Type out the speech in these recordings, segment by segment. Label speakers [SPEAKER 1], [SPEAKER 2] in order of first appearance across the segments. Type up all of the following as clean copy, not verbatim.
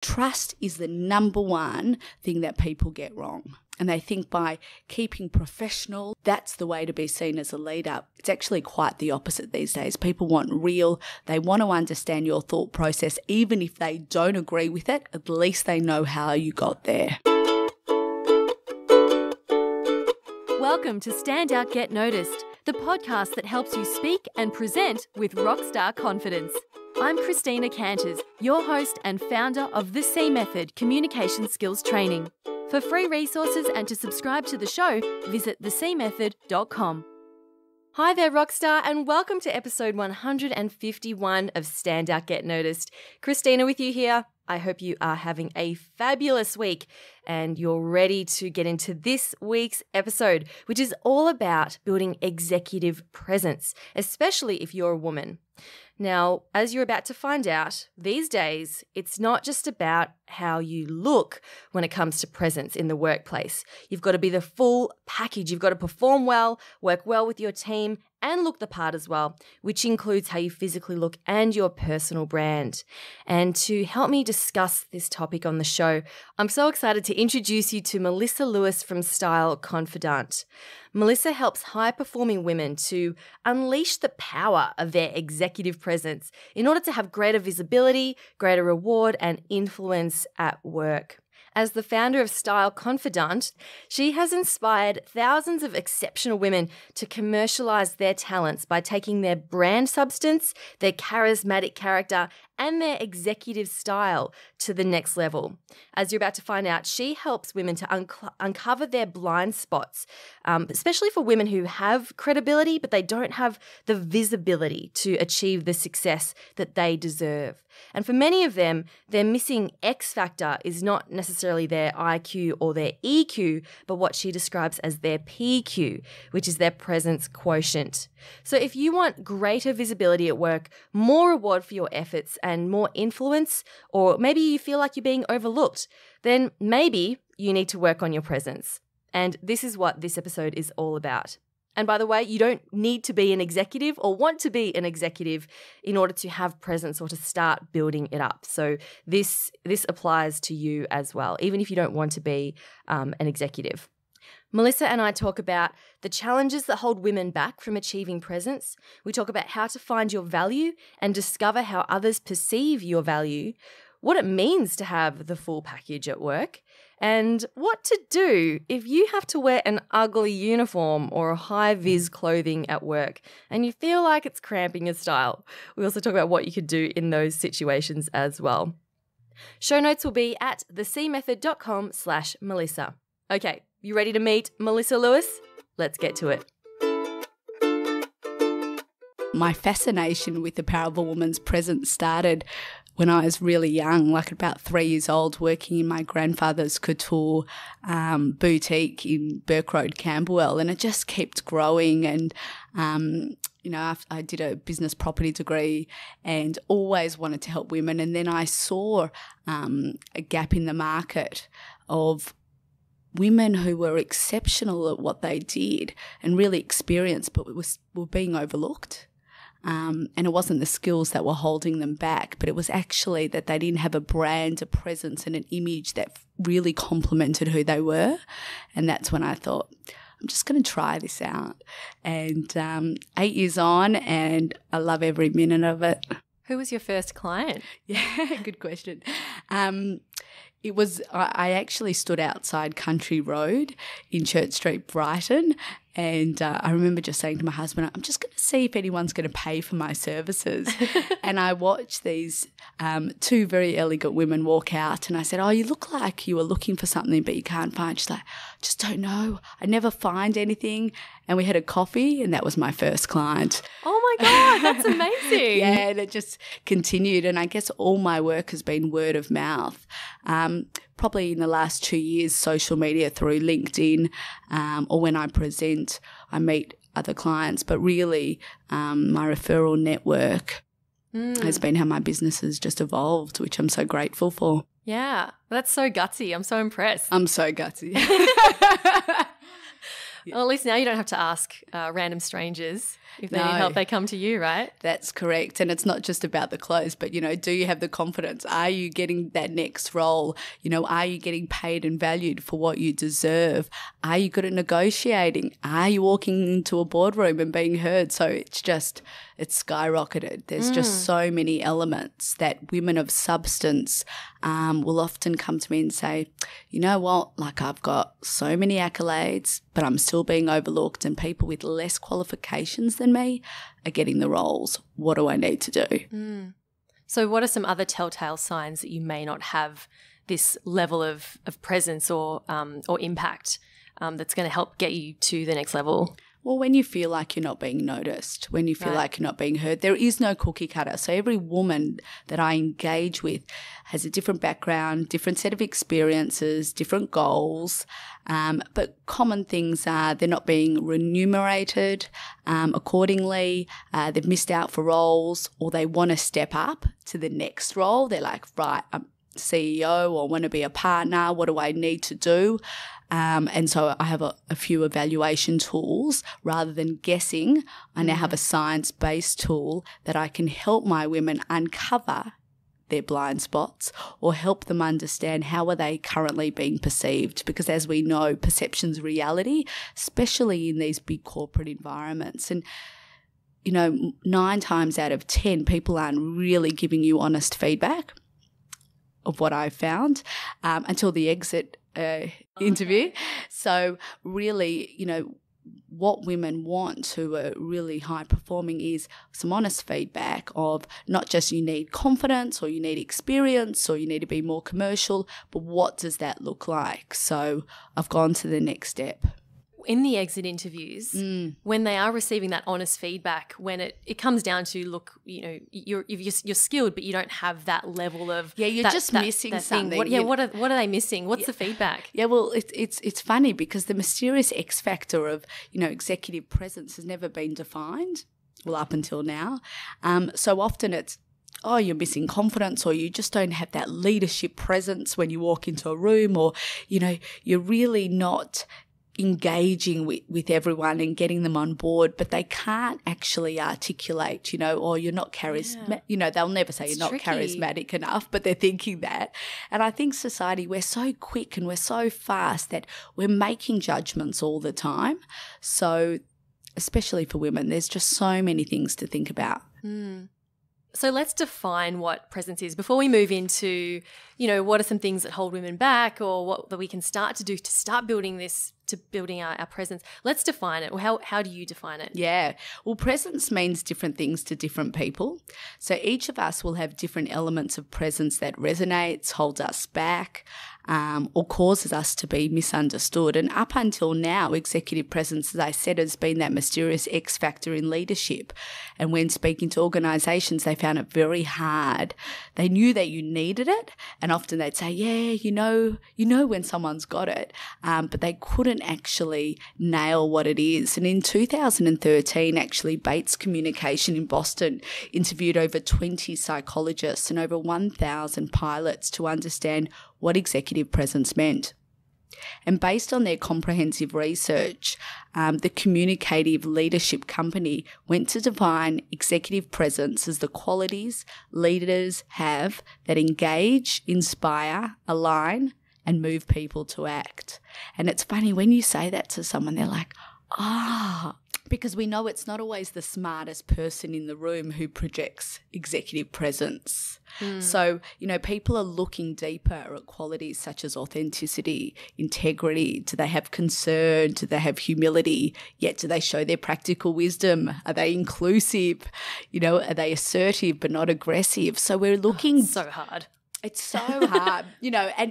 [SPEAKER 1] Trust is the number one thing that people get wrong. And they think by keeping professional, that's the way to be seen as a leader. It's actually quite the opposite these days. People want real. They want to understand your thought process. Even if they don't agree with it, at least they know how you got there.
[SPEAKER 2] Welcome to Stand Out, Get Noticed, the podcast that helps you speak and present with rockstar confidence. I'm Christina Canters, your host and founder of the C Method Communication Skills Training. For free resources and to subscribe to the show, visit thecmethod.com. Hi there, Rockstar, and welcome to episode 151 of Stand Out, Get Noticed. Christina with you here. I hope you are having a fabulous week and you're ready to get into this week's episode, which is all about building executive presence, especially if you're a woman. Now, as you're about to find out, these days, it's not just about how you look when it comes to presence in the workplace. You've got to be the full package. You've got to perform well, work well with your team, and look the part as well, which includes how you physically look and your personal brand. And to help me discuss this topic on the show, I'm so excited to introduce you to Melissa Lewis from Style Confidant. Melissa helps high-performing women to unleash the power of their executive presence in order to have greater visibility, greater reward, and influence at work. As the founder of Style Confidant, she has inspired thousands of exceptional women to commercialize their talents by taking their brand substance, their charismatic character, and their executive style to the next level. As you're about to find out, she helps women to uncover their blind spots, especially for women who have credibility, but they don't have the visibility to achieve the success that they deserve. And for many of them, their missing X factor is not necessarily their IQ or their EQ, but what she describes as their PQ, which is their presence quotient. So if you want greater visibility at work, more reward for your efforts, and more influence, or maybe you feel like you're being overlooked, then maybe you need to work on your presence. And this is what this episode is all about. And by the way, you don't need to be an executive or want to be an executive in order to have presence or to start building it up. So this applies to you as well, even if you don't want to be an executive. Melissa and I talk about the challenges that hold women back from achieving presence. We talk about how to find your value and discover how others perceive your value, what it means to have the full package at work, and what to do if you have to wear an ugly uniform or high-vis clothing at work and you feel like it's cramping your style. We also talk about what you could do in those situations as well. Show notes will be at thecmethod.com/Melissa. Okay, you ready to meet Melissa Lewis? Let's get to it.
[SPEAKER 1] My fascination with the power of a woman's presence started when I was really young, like about 3 years old, working in my grandfather's couture boutique in Burke Road, Camberwell, and it just kept growing. And I did a business property degree and always wanted to help women. And then I saw a gap in the market of women who were exceptional at what they did and really experienced, but were being overlooked. And it wasn't the skills that were holding them back, but it was actually that they didn't have a brand, a presence and an image that really complemented who they were. And that's when I thought, I'm just going to try this out. And 8 years on, and I love every minute of it.
[SPEAKER 2] Who was your first client?
[SPEAKER 1] Yeah, good question. I actually stood outside Country Road in Church Street, Brighton, and I remember just saying to my husband, I'm just going to see if anyone's going to pay for my services. And I watched these two very elegant women walk out, and I said, you look like you were looking for something but you can't find. She's like, I just don't know. I never find anything. And we had a coffee, and that was my first client.
[SPEAKER 2] Oh my God, that's amazing.
[SPEAKER 1] Yeah, and it just continued. And I guess all my work has been word of mouth. Probably in the last 2 years, social media through LinkedIn, or when I present, I meet other clients. But really, my referral network has been how my business has just evolved, which I'm so grateful for.
[SPEAKER 2] Yeah, that's so gutsy. I'm so impressed.
[SPEAKER 1] I'm so gutsy.
[SPEAKER 2] Well, at least now you don't have to ask random strangers. If they need help, they come to you, right?
[SPEAKER 1] That's correct. And it's not just about the clothes, but, do you have the confidence? Are you getting that next role? Are you getting paid and valued for what you deserve? Are you good at negotiating? Are you walking into a boardroom and being heard? So it's skyrocketed. There's just so many elements that women of substance will often come to me and say, you know what, like I've got so many accolades, but I'm still being overlooked, and people with less qualifications than me are getting the roles. What do I need to do?
[SPEAKER 2] So what are some other telltale signs that you may not have this level of presence or impact that's going to help get you to the next level?
[SPEAKER 1] Well, when you feel like you're not being noticed, when you feel like you're not being heard, there is no cookie cutter. So every woman that I engage with has a different background, different set of experiences, different goals. But common things are they're not being remunerated accordingly, they've missed out for roles, or they want to step up to the next role. They're like, right, I'm CEO or want to be a partner. What do I need to do? And so I have a few evaluation tools. Rather than guessing, I now have a science-based tool that I can help my women uncover their blind spots or help them understand how are they currently being perceived. Because as we know, perception's reality, especially in these big corporate environments. And 9 times out of 10, people aren't really giving you honest feedback of what I've found until the exit interview. So really, what women want who are really high performing is some honest feedback of not just you need confidence or you need experience or you need to be more commercial, but what does that look like? So I've gone to the next step.
[SPEAKER 2] In the exit interviews, when they are receiving that honest feedback, when it comes down to, look, you're skilled, but you don't have that level of
[SPEAKER 1] you're just missing something.
[SPEAKER 2] What are they missing? What's the feedback?
[SPEAKER 1] Yeah, well, it's funny because the mysterious X factor of executive presence has never been defined. Well, up until now, so often it's, oh, you're missing confidence, or you just don't have that leadership presence when you walk into a room, or you're really not engaging with everyone and getting them on board, but they can't actually articulate, or you're not charismatic. They'll never say you're not charismatic enough, but they're thinking that. And I think society, we're so quick and we're so fast that we're making judgments all the time. So especially for women, there's just so many things to think about.
[SPEAKER 2] So let's define what presence is before we move into, what are some things that hold women back, or what that we can start to do to start building this, to building our presence. Let's define it. How do you define it?
[SPEAKER 1] Yeah. Well, presence means different things to different people. So each of us will have different elements of presence that resonates, holds us back, or causes us to be misunderstood. And up until now, executive presence, as I said, has been that mysterious X factor in leadership. And when speaking to organisations, they found it very hard. They knew that you needed it, and often they'd say, yeah, you know when someone's got it, but they couldn't actually nail what it is. And in 2013, actually, Bates Communication in Boston interviewed over 20 psychologists and over 1,000 pilots to understand what executive presence meant. And based on their comprehensive research, the Communicative Leadership Company went to define executive presence as the qualities leaders have that engage, inspire, align, and move people to act. And it's funny, when you say that to someone, they're like, because we know it's not always the smartest person in the room who projects executive presence. So, people are looking deeper at qualities such as authenticity, integrity. Do they have concern? Do they have humility? Yet do they show their practical wisdom? Are they inclusive? Are they assertive but not aggressive? So we're looking...
[SPEAKER 2] so hard.
[SPEAKER 1] It's so hard,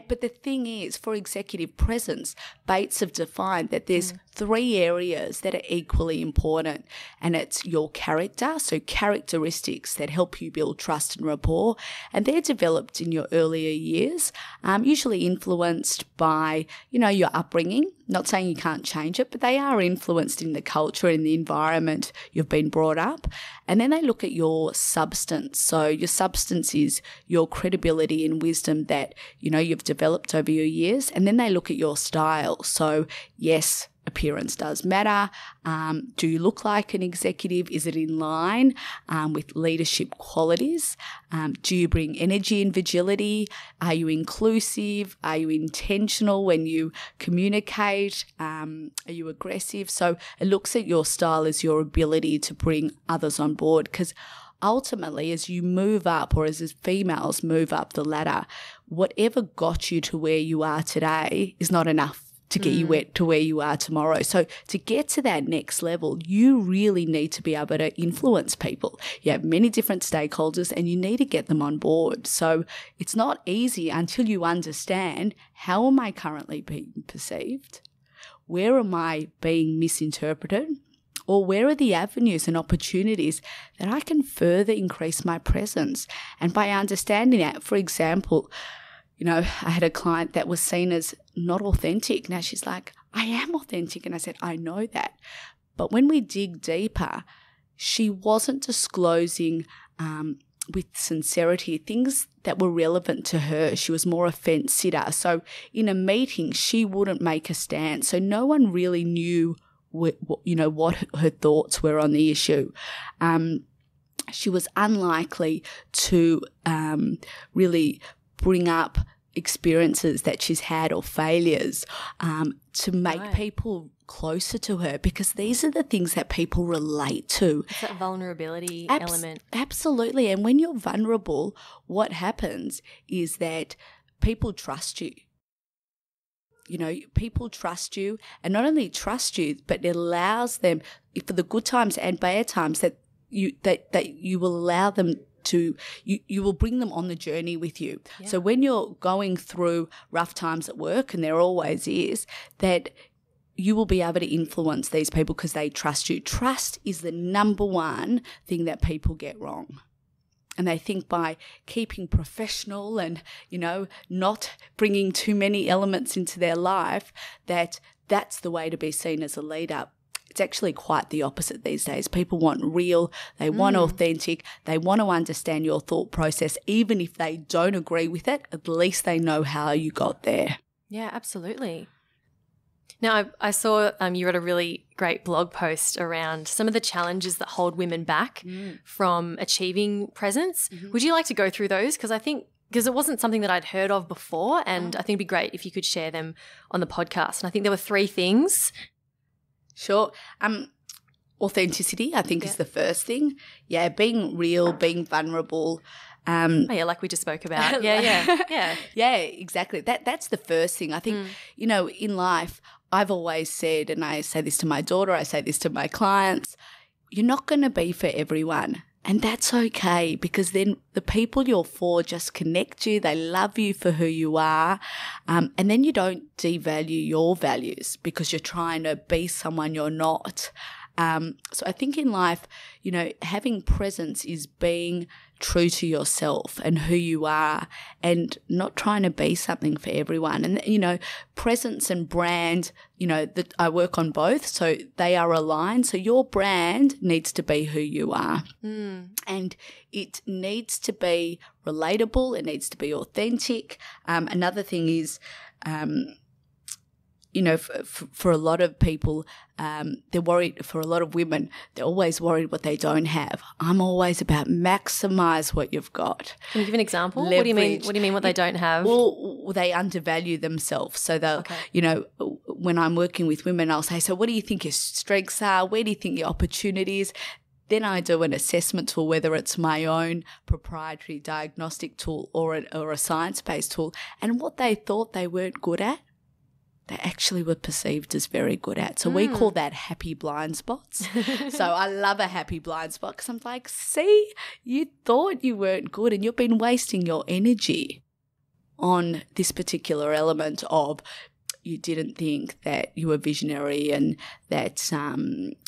[SPEAKER 1] but the thing is, for executive presence, Bates have defined that there's 3 areas that are equally important, and it's your character, so characteristics that help you build trust and rapport, and they're developed in your earlier years, usually influenced by, your upbringing. Not saying you can't change it, but they are influenced in the culture and the environment you've been brought up. And then they look at your substance. So your substance is your credibility and wisdom that, you've developed over your years. And then they look at your style. So yes, appearance does matter. Do you look like an executive? Is it in line with leadership qualities? Do you bring energy and vigility? Are you inclusive? Are you intentional when you communicate? Are you aggressive? So it looks at your style as your ability to bring others on board, because ultimately, as you move up, or as females move up the ladder, whatever got you to where you are today is not enough to get you to where you are tomorrow. So to get to that next level, you really need to be able to influence people. You have many different stakeholders and you need to get them on board. So it's not easy until you understand, how am I currently being perceived? Where am I being misinterpreted? Or where are the avenues and opportunities that I can further increase my presence? And by understanding that, for example, I had a client that was seen as not authentic. Now she's like, I am authentic. And I said, I know that. But when we dig deeper, she wasn't disclosing with sincerity things that were relevant to her. She was more a fence sitter. So in a meeting, she wouldn't make a stand. So no one really knew what her thoughts were on the issue. She was unlikely to really bring up experiences that she's had or failures to make people closer to her, because these are the things that people relate to.
[SPEAKER 2] It's that vulnerability element.
[SPEAKER 1] Absolutely. And when you're vulnerable, what happens is that people trust you. People trust you, and not only trust you, but it allows them, for the good times and bad times, that you will allow them to, you will bring them on the journey with you. Yeah. So when you're going through rough times at work, and there always is, that you will be able to influence these people because they trust you. Trust is the number one thing that people get wrong. And they think by keeping professional and, not bringing too many elements into their life, that's the way to be seen as a leader. It's actually quite the opposite these days. People want real, they want authentic, they want to understand your thought process. Even if they don't agree with it, at least they know how you got there.
[SPEAKER 2] Yeah, absolutely. Now, I saw you wrote a really great blog post around some of the challenges that hold women back from achieving presence. Mm-hmm. Would you like to go through those? Because it wasn't something that I'd heard of before, and I think it'd be great if you could share them on the podcast. And I think there were 3 things.
[SPEAKER 1] Sure. Authenticity, I think, is the first thing. Yeah, being real, being vulnerable.
[SPEAKER 2] Like we just spoke about. Yeah.
[SPEAKER 1] Yeah, exactly. That's the first thing. I think, in life, I've always said, and I say this to my daughter, I say this to my clients, you're not going to be for everyone. And that's okay, because then the people you're for just connect you. They love you for who you are. And then you don't devalue your values because you're trying to be someone you're not. So I think in life, having presence is being true to yourself and who you are, and not trying to be something for everyone. And, presence and brand, that I work on both, so they are aligned. So your brand needs to be who you are. And it needs to be relatable. It needs to be authentic. Another thing is, for a lot of people, they're worried. For a lot of women, they're always worried what they don't have. I'm always about maximize what you've got.
[SPEAKER 2] Can you give an example? Leverage. What do you mean what they don't have?
[SPEAKER 1] Well, they undervalue themselves. So they'll, when I'm working with women, I'll say, so what do you think your strengths are? Where do you think your opportunities? Then I do an assessment tool, whether it's my own proprietary diagnostic tool or a science-based tool, and what they thought they weren't good at, they actually were perceived as very good at. So we call that happy blind spots. So I love a happy blind spot, because I'm like, see, you thought you weren't good and you've been wasting your energy on this particular element of, you didn't think that you were visionary and that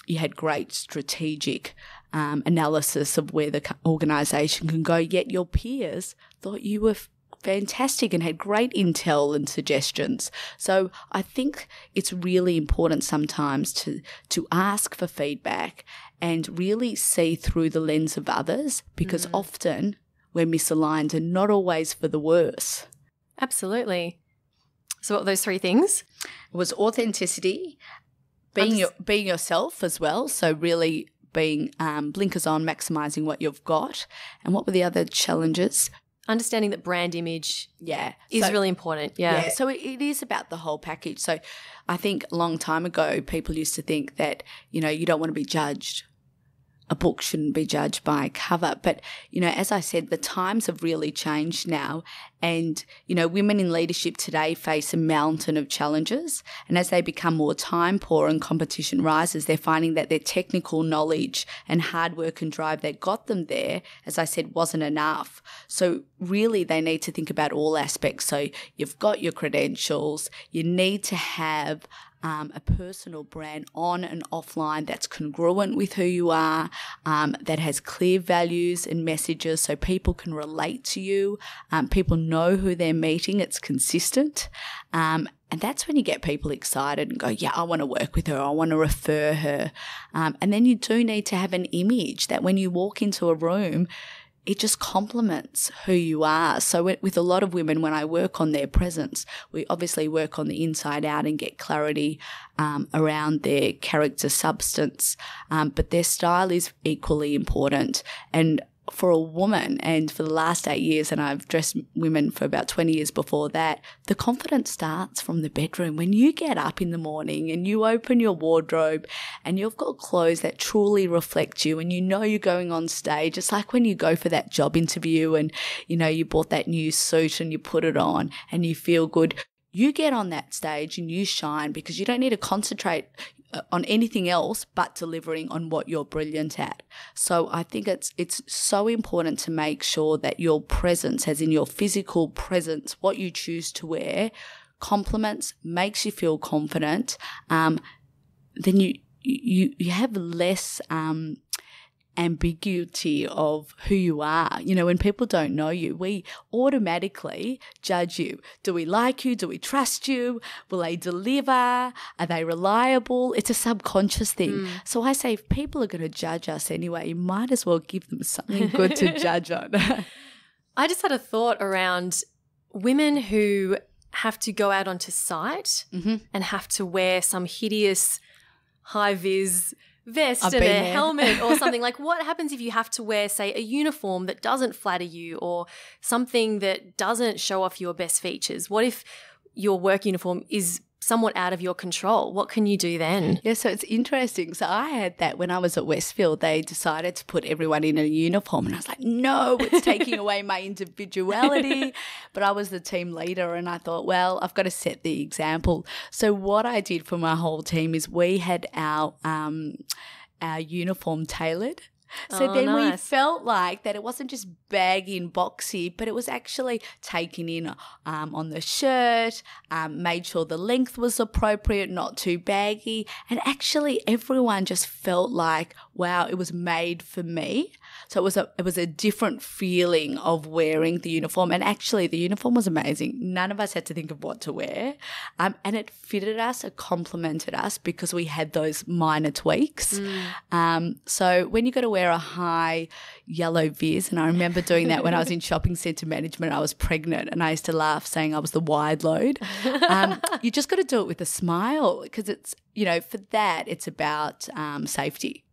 [SPEAKER 1] you had great strategic analysis of where the organisation can go, yet your peers thought you were fantastic and had great intel and suggestions. So I think it's really important sometimes to ask for feedback and really see through the lens of others, because often we're misaligned, and not always for the worse.
[SPEAKER 2] Absolutely. So what were those 3 things?
[SPEAKER 1] It was authenticity, being yourself as well. So really being blinkers on, maximising what you've got. And what were the other challenges?
[SPEAKER 2] Understanding that brand image is really important. Yeah.
[SPEAKER 1] So it is about the whole package. So I think a long time ago people used to think that, you don't want to be judged. A book shouldn't be judged by a cover. But, as I said, the times have really changed now. And, women in leadership today face a mountain of challenges. And as they become more time poor and competition rises, they're finding that their technical knowledge and hard work and drive that got them there, as I said, wasn't enough. So really they need to think about all aspects. So you've got your credentials. You need to have a personal brand on and offline that's congruent with who you are, that has clear values and messages so people can relate to you. People know who they're meeting. It's consistent. And that's when you get people excited and go, yeah, I want to work with her. I want to refer her. And then you do need to have an image that when you walk into a room, it just complements who you are. So with a lot of women, when I work on their presence, we obviously work on the inside out and get clarity around their character substance. But their style is equally important. And for a woman, and for the last 8 years, and I've dressed women for about 20 years before that, the confidence starts from the bedroom. When you get up in the morning and you open your wardrobe and you've got clothes that truly reflect you and you're going on stage, it's like when you go for that job interview and, you bought that new suit and you put it on and you feel good. You get on that stage and you shine because you don't need to concentrate on anything else but delivering on what you're brilliant at. So I think it's so important to make sure that your presence, as in your physical presence, what you choose to wear, complements, makes you feel confident. Then you have less ambiguity of who you are. When people don't know you, we automatically judge you. Do we like you? Do we trust you? Will they deliver? Are they reliable? It's a subconscious thing. So I say if people are going to judge us anyway, you might as well give them something good to judge on.
[SPEAKER 2] I just had a thought around women who have to go out onto site and have to wear some hideous high-vis vest and a helmet or something. Like, what happens if you have to wear, say, a uniform that doesn't flatter you or something that doesn't show off your best features? What if your work uniform is somewhat out of your control? What can you do then?
[SPEAKER 1] Yeah, so it's interesting. So I had that when I was at Westfield. They decided to put everyone in a uniform and I was like, no, it's taking away my individuality. But I was the team leader and I thought, well, I've got to set the example. So what I did for my whole team is we had our uniform tailored. So then we felt like that it wasn't just baggy and boxy, but it was actually taken in on the shirt, made sure the length was appropriate, not too baggy. And actually everyone just felt like, wow, it was made for me. So it was a different feeling of wearing the uniform. And actually the uniform was amazing. None of us had to think of what to wear. And it fitted us, it complemented us because we had those minor tweaks. So when you got to wear a high yellow vis, and I remember doing that when I was in shopping centre management, I was pregnant and I used to laugh saying I was the wide load. You just got to do it with a smile because it's, for that it's about safety.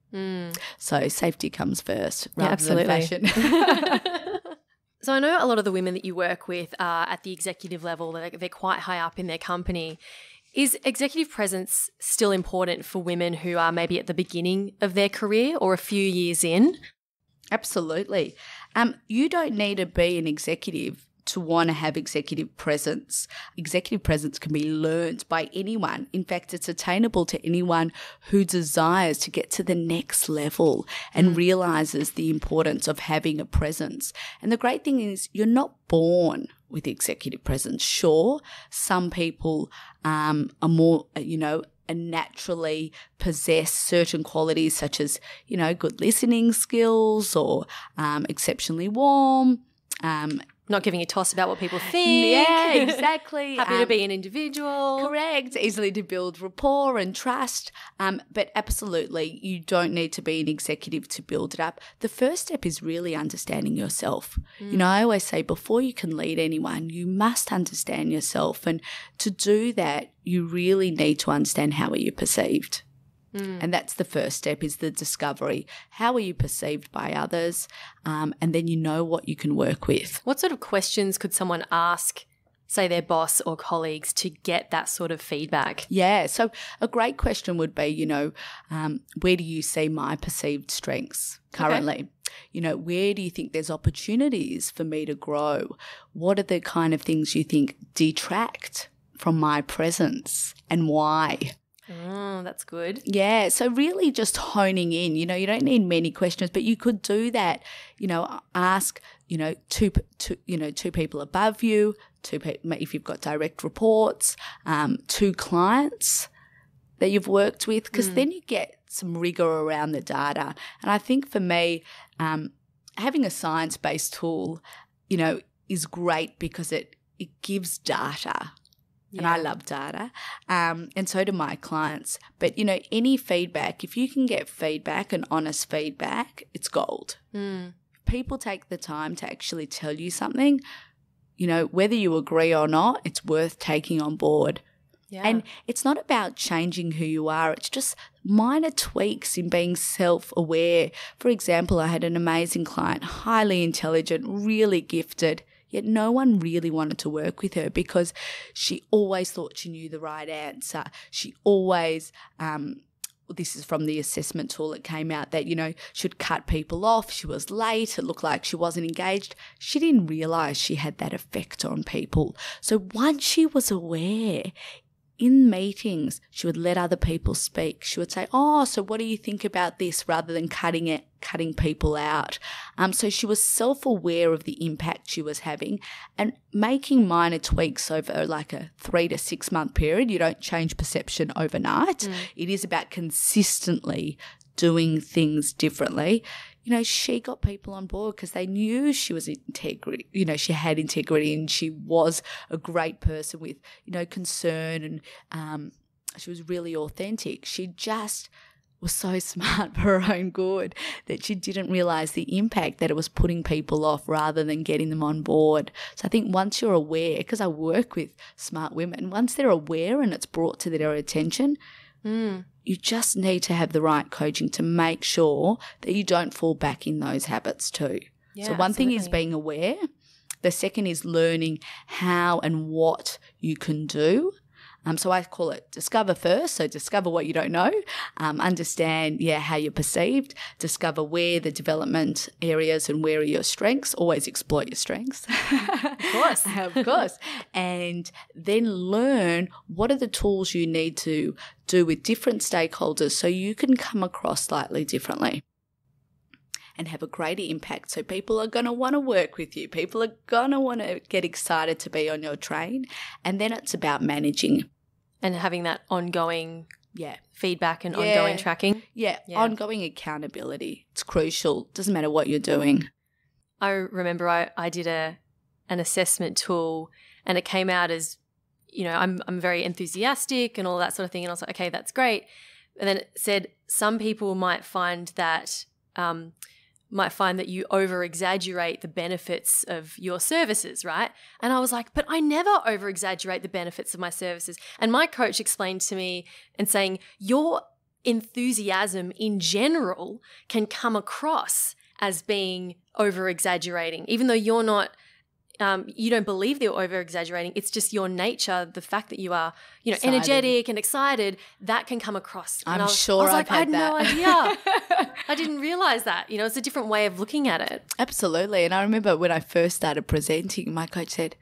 [SPEAKER 1] So safety comes first rather than fashion.
[SPEAKER 2] So I know a lot of the women that you work with are at the executive level. They're quite high up in their company. Is executive presence still important for women who are maybe at the beginning of their career or a few years in?
[SPEAKER 1] Absolutely. You don't need to be an executive to want to have executive presence. Executive presence can be learnt by anyone. In fact, it's attainable to anyone who desires to get to the next level and realises the importance of having a presence. And the great thing is you're not born with executive presence. Sure, some people are more, and naturally possess certain qualities such as, good listening skills or exceptionally warm,
[SPEAKER 2] not giving a toss about what people think.
[SPEAKER 1] Yeah, exactly.
[SPEAKER 2] Happy to be an individual.
[SPEAKER 1] Correct. Easily to build rapport and trust. But absolutely, you don't need to be an executive to build it up. The first step is really understanding yourself. I always say before you can lead anyone, you must understand yourself. And to do that, you really need to understand how are you perceived. And that's the first step, is the discovery. How are you perceived by others? And then you know what you can work with.
[SPEAKER 2] What sort of questions could someone ask, say their boss or colleagues, to get that sort of feedback?
[SPEAKER 1] Yeah, so a great question would be, where do you see my perceived strengths currently? Okay. Where do you think there's opportunities for me to grow? What are the kind of things you think detract from my presence, and why?
[SPEAKER 2] Oh, that's good.
[SPEAKER 1] Yeah, so really just honing in. You don't need many questions, but you could do that. Ask two people above you, if you've got direct reports, two clients that you've worked with, because then you get some rigor around the data. And I think for me, having a science-based tool, is great because it gives data. Yeah. And I love data, and so do my clients. But, any feedback, if you can get feedback and honest feedback, it's gold. People take the time to actually tell you something, whether you agree or not, it's worth taking on board. Yeah. And it's not about changing who you are. It's just minor tweaks in being self-aware. For example, I had an amazing client, highly intelligent, really gifted, yet no one really wanted to work with her because she always thought she knew the right answer. She always, this is from the assessment tool that came out, that, should cut people off. She was late. It looked like she wasn't engaged. She didn't realise she had that effect on people. So once she was aware, in meetings, she would let other people speak. She would say, "Oh, so what do you think about this?" rather than cutting people out. So she was self-aware of the impact she was having and making minor tweaks over like a 3 to 6 month period. You don't change perception overnight. It is about consistently doing things differently. She got people on board because they knew she was integrity. She had integrity and she was a great person with, concern, and she was really authentic. She just was so smart for her own good that she didn't realise the impact that it was putting people off rather than getting them on board. So I think once you're aware, because I work with smart women, once they're aware and it's brought to their attention, you just need to have the right coaching to make sure that you don't fall back in those habits too. Yeah, so one thing is being aware. The second is learning how and what you can do. So I call it discover first. So discover what you don't know, understand, how you're perceived, discover where the development areas and where are your strengths. Always exploit your strengths. Of course. And then learn what are the tools you need to do with different stakeholders so you can come across slightly differently and have a greater impact. So people are going to want to work with you. People are going to want to get excited to be on your train. And then it's about managing.
[SPEAKER 2] And having that ongoing feedback and ongoing tracking.
[SPEAKER 1] Yeah, ongoing accountability. It's crucial. Doesn't matter what you're doing.
[SPEAKER 2] I remember I did an assessment tool and it came out as, I'm very enthusiastic and all that sort of thing. And I was like, okay, that's great. And then it said some people might find that you over-exaggerate the benefits of your services, right? And I was like, but I never over-exaggerate the benefits of my services. And my coach explained to me and saying, your enthusiasm in general can come across as being over-exaggerating, even though you're not, you don't believe they're over-exaggerating. It's just your nature, the fact that you are, energetic and excited, that can come across.
[SPEAKER 1] I had
[SPEAKER 2] no idea. I didn't realize that. It's a different way of looking at it.
[SPEAKER 1] Absolutely. And I remember when I first started presenting, my coach said,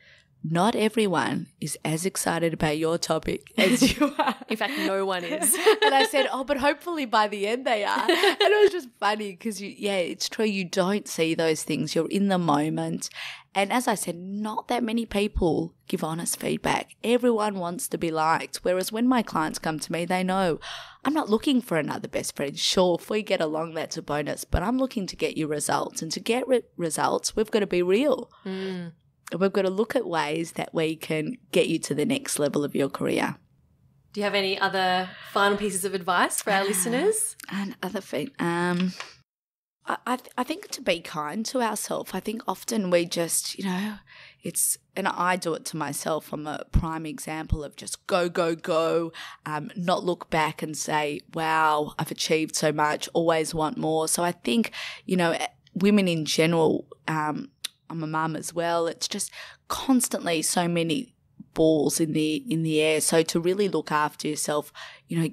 [SPEAKER 1] not everyone is as excited about your topic as you are.
[SPEAKER 2] In fact, no one is.
[SPEAKER 1] And I said, but hopefully by the end they are. And it was just funny because, it's true. You don't see those things. You're in the moment. And as I said, not that many people give honest feedback. Everyone wants to be liked. Whereas when my clients come to me, they know I'm not looking for another best friend. Sure, if we get along, that's a bonus. But I'm looking to get you results. And to get results, we've got to be real. We've got to look at ways that we can get you to the next level of your career.
[SPEAKER 2] Do you have any other final pieces of advice for our listeners?
[SPEAKER 1] And other I think to be kind to ourselves. I think often we just, and I do it to myself. I'm a prime example of just go, go, go, not look back and say, wow, I've achieved so much, always want more. So I think, women in general, I'm a mum as well. It's just constantly so many balls in the air. So to really look after yourself,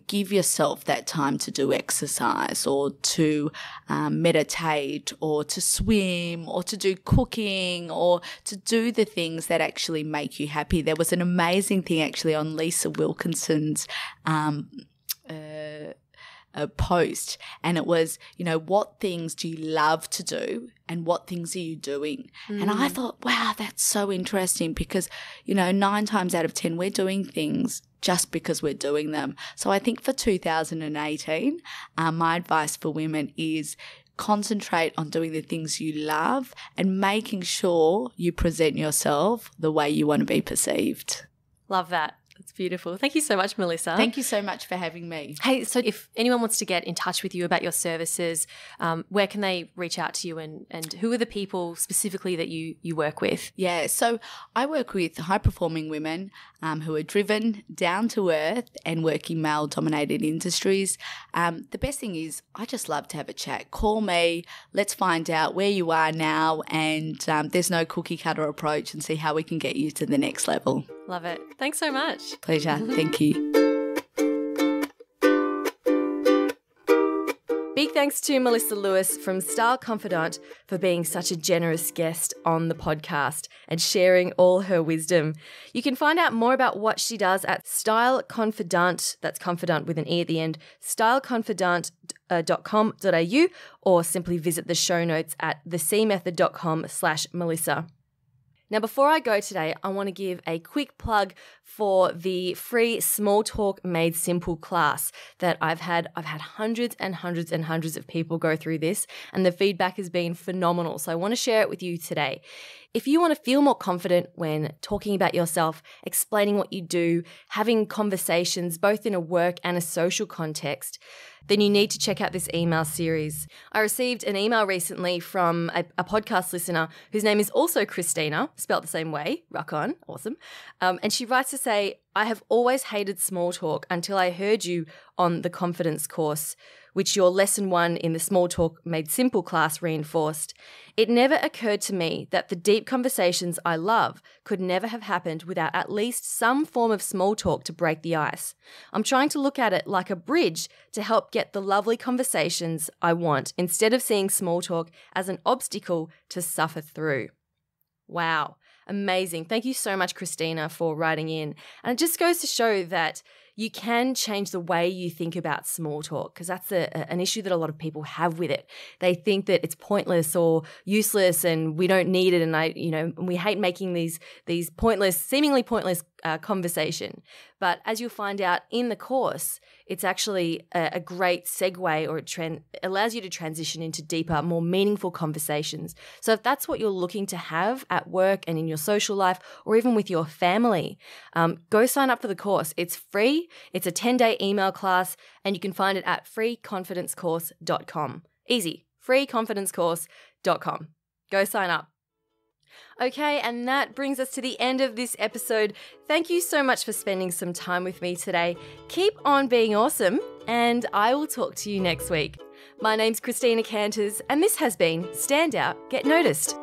[SPEAKER 1] give yourself that time to do exercise or to meditate or to swim or to do cooking or to do the things that actually make you happy. There was an amazing thing actually on Lisa Wilkinson's a post, and it was, what things do you love to do and what things are you doing? And I thought, wow, that's so interesting because, 9 times out of 10 we're doing things just because we're doing them. So I think for 2018, my advice for women is concentrate on doing the things you love and making sure you present yourself the way you want to be perceived.
[SPEAKER 2] Love that. That's beautiful. Thank you so much, Melissa.
[SPEAKER 1] Thank you so much for having me.
[SPEAKER 2] Hey, so if anyone wants to get in touch with you about your services, where can they reach out to you and who are the people specifically that you work with?
[SPEAKER 1] Yeah, so I work with high-performing women who are driven, down to earth and work in male-dominated industries. The best thing is I just love to have a chat. Call me. Let's find out where you are now and there's no cookie-cutter approach and see how we can get you to the next level.
[SPEAKER 2] Love it. Thanks so much.
[SPEAKER 1] Pleasure. Thank you.
[SPEAKER 2] Big thanks to Melissa Lewis from Style Confidant for being such a generous guest on the podcast and sharing all her wisdom. You can find out more about what she does at Style Confidant, that's confidant with an E at the end, styleconfidant.com.au, or simply visit the show notes at thecmethod.com/Melissa. Now, before I go today, I want to give a quick plug for the free Small Talk Made Simple class that I've had hundreds and hundreds and hundreds of people go through this, and the feedback has been phenomenal. So I want to share it with you today. If you want to feel more confident when talking about yourself, explaining what you do, having conversations both in a work and a social context, then you need to check out this email series. I received an email recently from a podcast listener whose name is also Christina, spelled the same way, rock on, awesome. And she writes to say, I have always hated small talk until I heard you on the confidence course, which your lesson 1 in the Small Talk Made Simple class reinforced. It never occurred to me that the deep conversations I love could never have happened without at least some form of small talk to break the ice. I'm trying to look at it like a bridge to help get the lovely conversations I want, instead of seeing small talk as an obstacle to suffer through. Wow. Amazing. Thank you so much, Christina, for writing in. And it just goes to show that you can change the way you think about small talk, because that's an issue that a lot of people have with it. They think that it's pointless or useless and we don't need it, and we hate making these pointless, seemingly pointless conversation. But as you'll find out in the course, it's actually a great segue, or it allows you to transition into deeper, more meaningful conversations. So if that's what you're looking to have at work and in your social life, or even with your family, go sign up for the course. It's free. It's a 10-day email class, and you can find it at freeconfidencecourse.com. Easy, freeconfidencecourse.com. Go sign up. Okay, and that brings us to the end of this episode. Thank you so much for spending some time with me today. Keep on being awesome, and I will talk to you next week. My name's Christina Canters, and this has been Stand Out, Get Noticed.